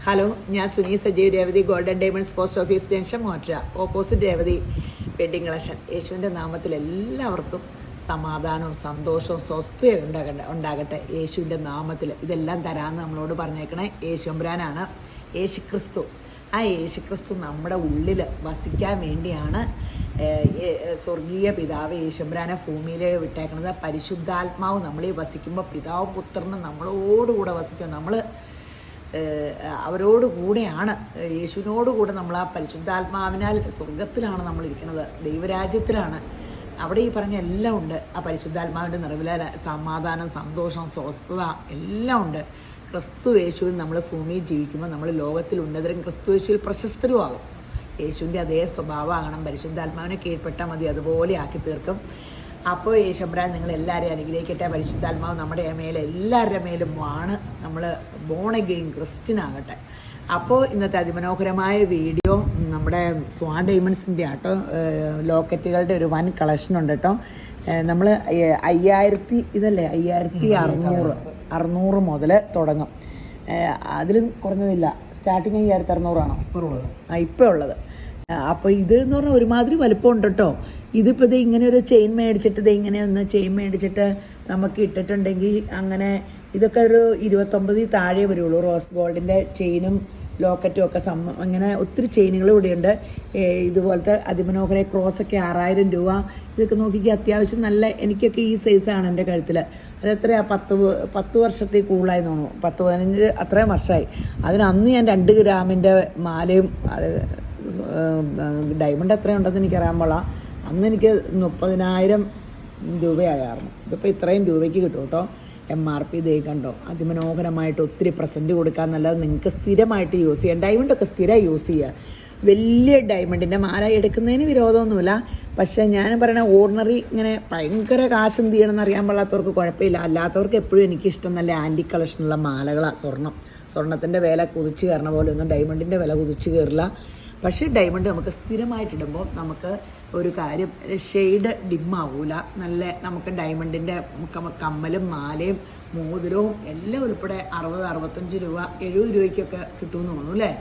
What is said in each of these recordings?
Hello, ഞാൻ Suni Sajeev Revathi, golden diamonds post office junction മോട്ര, opposite Revathi wedding collection. യേശുവിൻ്റെ നാമത്തിൽ എല്ലാവർക്കും സമാധാനവും സന്തോഷവും സ്വസ്ഥയും ഉണ്ടാകട്ടെ. യേശുവിൻ്റെ നാമത്തിൽ ഇതെല്ലാം തരാമെന്ന് നമ്മളോട് പറഞ്ഞേക്കണേ യേശുമ്പരാനാണ്, യേശുക്രിസ്തു. ആ യേശുക്രിസ്തു നമ്മുടെ ഉള്ളിൽ വസിക്കാൻ വേണ്ടിയാണ് സ്വർഗീയ പിതാവ് യേശുമ്പരാനെ ഭൂമിയിൽ വിട്ടേക്കണത്. പരിശുദ്ധാത്മാവ് നമ്മളിൽ വസിക്കുമ്പോൾ പിതാവും പുത്രനും നമ്മളോടുകൂടെ വസിക്കും. നമ്മൾ അവരോട് കൂടെയാണ്, യേശുവിനോടുകൂടെ നമ്മൾ ആ പരിശുദ്ധാത്മാവിനാൽ സ്വർഗത്തിലാണ് നമ്മളിരിക്കുന്നത്, ദൈവരാജ്യത്തിലാണ്. അവിടെ ഈ പറഞ്ഞ എല്ലാം ഉണ്ട്. ആ പരിശുദ്ധാത്മാവിൻ്റെ നിറവിലെ സമാധാനം, സന്തോഷം, സ്വസ്ഥത എല്ലാം ഉണ്ട്. ക്രിസ്തു യേശുവിൽ നമ്മൾ ഭൂമിയിൽ ജീവിക്കുമ്പോൾ നമ്മൾ ലോകത്തിൽ ഉന്നതരും ക്രിസ്തു യേശുവിൽ പ്രശസ്തരും ആകും. യേശുവിൻ്റെ അതേ സ്വഭാവമാകണം. പരിശുദ്ധാത്മാവിനെ കീഴ്പ്പെട്ടാൽ മതി, അതുപോലെ ആക്കി തീർക്കും. അപ്പോൾ യേശുമ്പരാൻ നിങ്ങളെല്ലാവരെയും അനുഗ്രഹിക്കട്ടെ. പരിശുദ്ധാത്മാവ് നമ്മുടെ മേലെ എല്ലാവരുടെ മേലും ആണ്. നമ്മൾ ബോൺ അഗെയിൻ ക്രിസ്ത്യൻ ആകട്ടെ. അപ്പോൾ ഇന്നത്തെ അതിമനോഹരമായ വീഡിയോ നമ്മുടെ സ്വാൻ ഡയമണ്ട്സിൻ്റെ ആട്ടോ. ലോക്കറ്റുകളുടെ ഒരു വൻ കളക്ഷൻ ഉണ്ട് കേട്ടോ. നമ്മൾ 5600 മുതൽ തുടങ്ങും. അതിലും കുറഞ്ഞതില്ല. സ്റ്റാർട്ടിങ് 5600 ഇപ്പോൾ ഉള്ളത്. അപ്പോൾ ഇത് എന്ന് പറഞ്ഞാൽ ഒരുമാതിരി വലുപ്പം ഉണ്ട് കേട്ടോ. ഇതിപ്പോൾ ഇത് ഇങ്ങനെ ഒരു ചെയിൻ മേടിച്ചിട്ട് നമുക്ക് ഇട്ടിട്ടുണ്ടെങ്കിൽ അങ്ങനെ ഇതൊക്കെ ഒരു 29 താഴെ വരുള്ളൂ. റോസ് ഗോൾഡിൻ്റെ ചെയിനും ലോക്കറ്റും ഒക്കെ അങ്ങനെ ഒത്തിരി ചെയിനുകൾ ഇവിടെയുണ്ട്. ഇതുപോലത്തെ അതിമനോഹര ക്രോസൊക്കെ 6000 രൂപ. ഇതൊക്കെ നോക്കിക്കുക, അത്യാവശ്യം നല്ല, എനിക്കൊക്കെ ഈ സൈസാണ് എൻ്റെ കഴുത്തിൽ. അതെത്രയാ 10 വർഷത്തിൽ കൂടുതലായി തോന്നുന്നു, 10-15 അത്രയും വർഷമായി. അന്ന് ഞാൻ 2 ഗ്രാമിൻ്റെ മാലയും ഡയമണ്ട് എത്രയുണ്ടെന്ന് എനിക്കറിയാൻ പാടില്ല. അന്ന് എനിക്ക് 30,000 രൂപയായിരുന്നു. ഇതിപ്പോൾ ഇത്രയും രൂപയ്ക്ക് കിട്ടും കേട്ടോ. MRP ഇതേ കണ്ടോ. അതിമനോഹരമായിട്ട് ഒത്തിരി പ്രസൻറ്റ് കൊടുക്കാൻ നല്ലത്. നിങ്ങൾക്ക് സ്ഥിരമായിട്ട് യൂസ് ചെയ്യാം. ഡയമണ്ടൊക്കെ സ്ഥിരം യൂസ് ചെയ്യുക. വലിയ ഡയമണ്ടിൻ്റെ മാല എടുക്കുന്നതിന് വിരോധമൊന്നുമില്ല. പക്ഷേ ഞാൻ പറയണ ഓർഡിനറി ഇങ്ങനെ ഭയങ്കര കാശ് എന്ത് ചെയ്യണമെന്ന് അറിയാൻ പാടാത്തവർക്ക് കുഴപ്പമില്ല. അല്ലാത്തവർക്ക് എപ്പോഴും എനിക്കിഷ്ടം നല്ല ആൻറ്റി കളക്ഷനുള്ള മാലകളാണ്. സ്വർണ്ണത്തിൻ്റെ വില കുതിച്ച് കയറണ പോലെ ഒന്നും ഡയമണ്ടിൻ്റെ വില കുതിച്ച് കയറില്ല. പക്ഷേ ഡയമണ്ട് നമുക്ക് സ്ഥിരമായിട്ടിടുമ്പോൾ നമുക്ക് ഒരു കാര്യം, ഷെയ്ഡ് ഡിമ്മാവൂല. നല്ല നമുക്ക് ഡയമണ്ടിൻ്റെ കമ്മലും മാലയും മോതിരവും എല്ലാം ഉൾപ്പെടെ 60-65 രൂപ 70 രൂപയ്ക്കൊക്കെ കിട്ടുമെന്ന് തോന്നുന്നു അല്ലേ?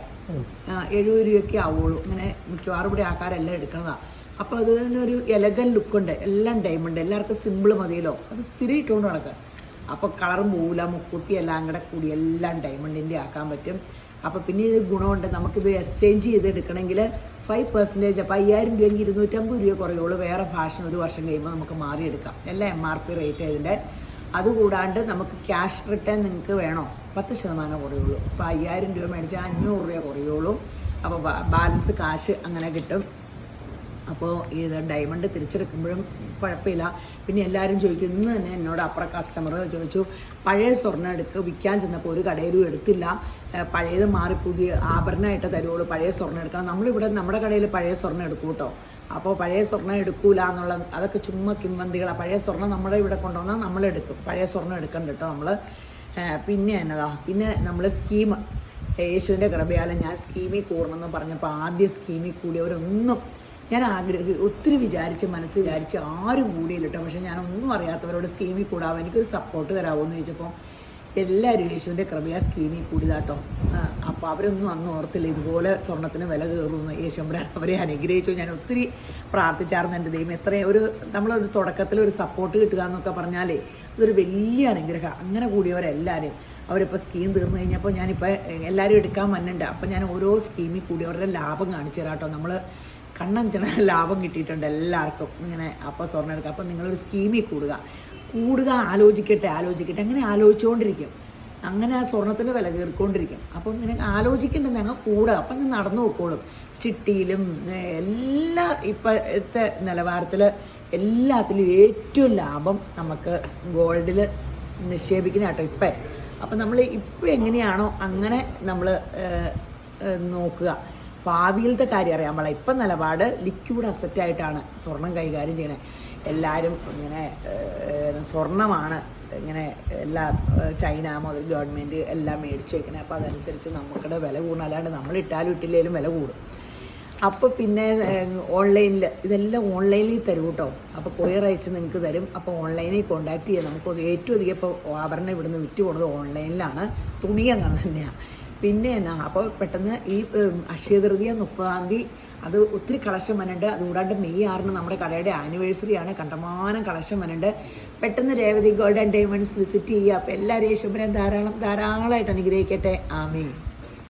70 രൂപയ്ക്ക് ആവുള്ളൂ. ഇങ്ങനെ മിക്കവാറും ഇവിടെ ആൾക്കാരെല്ലാം എടുക്കുന്നതാണ്. അപ്പോൾ അതിനൊരു എലഗൻ ലുക്കുണ്ട്. എല്ലാം ഡയമണ്ട്, എല്ലാവർക്കും സിമ്പിൾ മതിയല്ലോ. അത് സ്ഥിരം ഇട്ടുകൊണ്ട് നടക്കുക. അപ്പോൾ കളറും പോവില്ല, മുക്കുത്തി എല്ലാം കൂടെ കൂടി എല്ലാം ഡയമണ്ടിൻ്റെ ആക്കാൻ പറ്റും. അപ്പോൾ പിന്നെ ഇത് ഗുണമുണ്ട്. നമുക്കിത് എക്സ്ചേഞ്ച് ചെയ്തെടുക്കണമെങ്കിൽ 5%, അപ്പോൾ 5000 രൂപയെങ്കിൽ 250 രൂപ കുറയുള്ളൂ. വേറെ ഫാഷൻ 1 വർഷം കഴിയുമ്പോൾ നമുക്ക് മാറിയെടുക്കാം. എല്ലാം MRP റേറ്റ് ഇതിൻ്റെ. അതുകൂടാണ്ട് നമുക്ക് ക്യാഷ് റിട്ടേൺ നിങ്ങൾക്ക് വേണോ 10% കുറയുള്ളൂ. അപ്പോൾ 5000 രൂപ മേടിച്ചാൽ 500 രൂപ കുറയുള്ളൂ. അപ്പോൾ ബാലൻസ് കാശ് അങ്ങനെ കിട്ടും. അപ്പോൾ ഇത് ഡയമണ്ട് തിരിച്ചെടുക്കുമ്പോഴും കുഴപ്പമില്ല. പിന്നെ എല്ലാവരും ചോദിക്കും, ഇന്ന് തന്നെ എന്നോട് അപ്പുറം കസ്റ്റമർ ചോദിച്ചു, പഴയ സ്വർണ്ണം വിൽക്കാൻ ചെന്നപ്പോൾ ഒരു കടയിലും എടുത്തില്ല, പഴയത് മാറി പുതിയ ആഭരണമായിട്ട് തരുള്ളൂ, പഴയ സ്വർണ്ണം എടുക്കണം. നമ്മളിവിടെ നമ്മുടെ കടയിൽ പഴയ സ്വർണ്ണം എടുക്കും കേട്ടോ. അപ്പോൾ പഴയ സ്വർണ്ണം എടുക്കൂല എന്നുള്ള അതൊക്കെ ചുമ്മാ കിംവന്തികളാണ്. പഴയ സ്വർണ്ണം നമ്മുടെ ഇവിടെ കൊണ്ടുവന്നാൽ നമ്മളെടുക്കും. പഴയ സ്വർണ്ണം എടുക്കണ്ട കേട്ടോ നമ്മൾ. പിന്നെ നമ്മൾ സ്കീം, യേശുവിൻ്റെ കൃപയാലും ഞാൻ സ്കീമിൽ കൂടണമെന്ന് പറഞ്ഞപ്പോൾ ആദ്യം സ്കീമിൽ കൂടിയവരൊന്നും ഞാൻ ഒത്തിരി മനസ്സ് വിചാരിച്ച് ആരും കൂടിയില്ല കേട്ടോ. പക്ഷേ ഞാനൊന്നും അറിയാത്തവരോട് സ്കീമിൽ കൂടാവോ, എനിക്കൊരു സപ്പോർട്ട് തരാമോ എന്ന് ചോദിച്ചപ്പോൾ എല്ലാവരും യേശുവിൻ്റെ കൃപയാ സ്കീമിൽ കൂടിയതാട്ടോ. അപ്പോൾ അവരൊന്നും അന്ന് ഓർത്തില്ല ഇതുപോലെ സ്വർണ്ണത്തിന് വില കയറുമെന്ന്. യേശുമ്പരാൻ അവരെ അനുഗ്രഹിച്ചു. ഞാൻ ഒത്തിരി പ്രാർത്ഥിച്ചായിരുന്നു, എൻ്റെ ദൈവം നമ്മളൊരു തുടക്കത്തിൽ ഒരു സപ്പോർട്ട് കിട്ടുക എന്നൊക്കെ പറഞ്ഞാലേ ഇതൊരു വലിയ അനുഗ്രഹം. അങ്ങനെ കൂടിയവരെല്ലാവരും അവരിപ്പോൾ സ്കീം തീർന്നു കഴിഞ്ഞപ്പോൾ ഞാനിപ്പോൾ എല്ലാവരും എടുക്കാൻ വന്നിട്ടുണ്ട്. അപ്പോൾ ഞാൻ ഓരോ സ്കീമിൽ കൂടിയവരുടെ ലാഭം കാണിച്ചു തരാം കേട്ടോ. നമ്മൾ കണ്ണഞ്ചന ലാഭം കിട്ടിയിട്ടുണ്ട് എല്ലാവർക്കും ഇങ്ങനെ. അപ്പോൾ സ്വർണ്ണം എടുക്കുക. അപ്പോൾ നിങ്ങളൊരു സ്കീമിൽ കൂടുക, ആലോചിക്കട്ടെ അങ്ങനെ ആലോചിച്ചുകൊണ്ടിരിക്കും. അങ്ങനെ ആ സ്വർണ്ണത്തിൻ്റെ വില കയറിക്കൊണ്ടിരിക്കും. അപ്പം നിനക്ക് ആലോചിക്കേണ്ടത് ഞങ്ങൾ കൂടുക. അപ്പം ഞാൻ നടന്നു പോയിക്കോളും. ചിട്ടിയിലും എല്ലാ ഇപ്പോഴത്തെ നിലവാരത്തിൽ എല്ലാത്തിലും ഏറ്റവും ലാഭം നമുക്ക് ഗോൾഡിൽ നിക്ഷേപിക്കുന്ന കേട്ടോ ഇപ്പം. അപ്പം നമ്മൾ ഇപ്പോൾ എങ്ങനെയാണോ അങ്ങനെ നമ്മൾ നോക്കുക. ഭാവിയിലത്തെ കാര്യം അറിയാൻ പാടില്ല. ഇപ്പം നിലപാട് ലിക്വിഡ് അസറ്റായിട്ടാണ് സ്വർണം കൈകാര്യം ചെയ്യണത്. എല്ലാവരും ഇങ്ങനെ സ്വർണ്ണമാണ് ഇങ്ങനെ എല്ലാ ചൈന മുതൽ ഗവൺമെൻറ് എല്ലാം മേടിച്ച് വയ്ക്കുന്നത്. അപ്പോൾ അതനുസരിച്ച് നമുക്കിടെ വില കൂടണം. അല്ലാണ്ട് നമ്മൾ ഇട്ടാലും ഇട്ടില്ലെങ്കിലും വില കൂടും. അപ്പോൾ പിന്നെ ഓൺലൈനിൽ ഇതെല്ലാം ഓൺലൈനിൽ തരും കേട്ടോ. അപ്പോൾ കൊറിയർ അയച്ച് നിങ്ങൾക്ക് തരും. അപ്പോൾ ഓൺലൈനിൽ കോൺടാക്ട് ചെയ്യാം. നമുക്ക് ഏറ്റവും അധികം ഇപ്പോൾ ആഭരണം ഇവിടുന്ന് വിറ്റ് പോകുന്നത് ഓൺലൈനിലാണ്. തുണി അങ്ങനെ തന്നെയാണ്. പിന്നെ എന്നാ അപ്പോൾ പെട്ടെന്ന് ഈ അക്ഷയ തൃതീയ 30-ാം തീയതി അത് ഒത്തിരി കളക്ഷൻ വന്നിട്ടുണ്ട്. അതുകൂടാണ്ട് മെയ് 6 നമ്മുടെ കടയുടെ ആനിവേഴ്സറിയാണ്. കണ്ടമാനം കളക്ഷൻ വന്നിട്ടുണ്ട്. പെട്ടെന്ന് Revathi gold and diamonds visit ചെയ്യുക. അപ്പോൾ എല്ലാവരും യേശുവിനെ ധാരാളമായിട്ട് അനുഗ്രഹിക്കട്ടെ. ആമേൻ.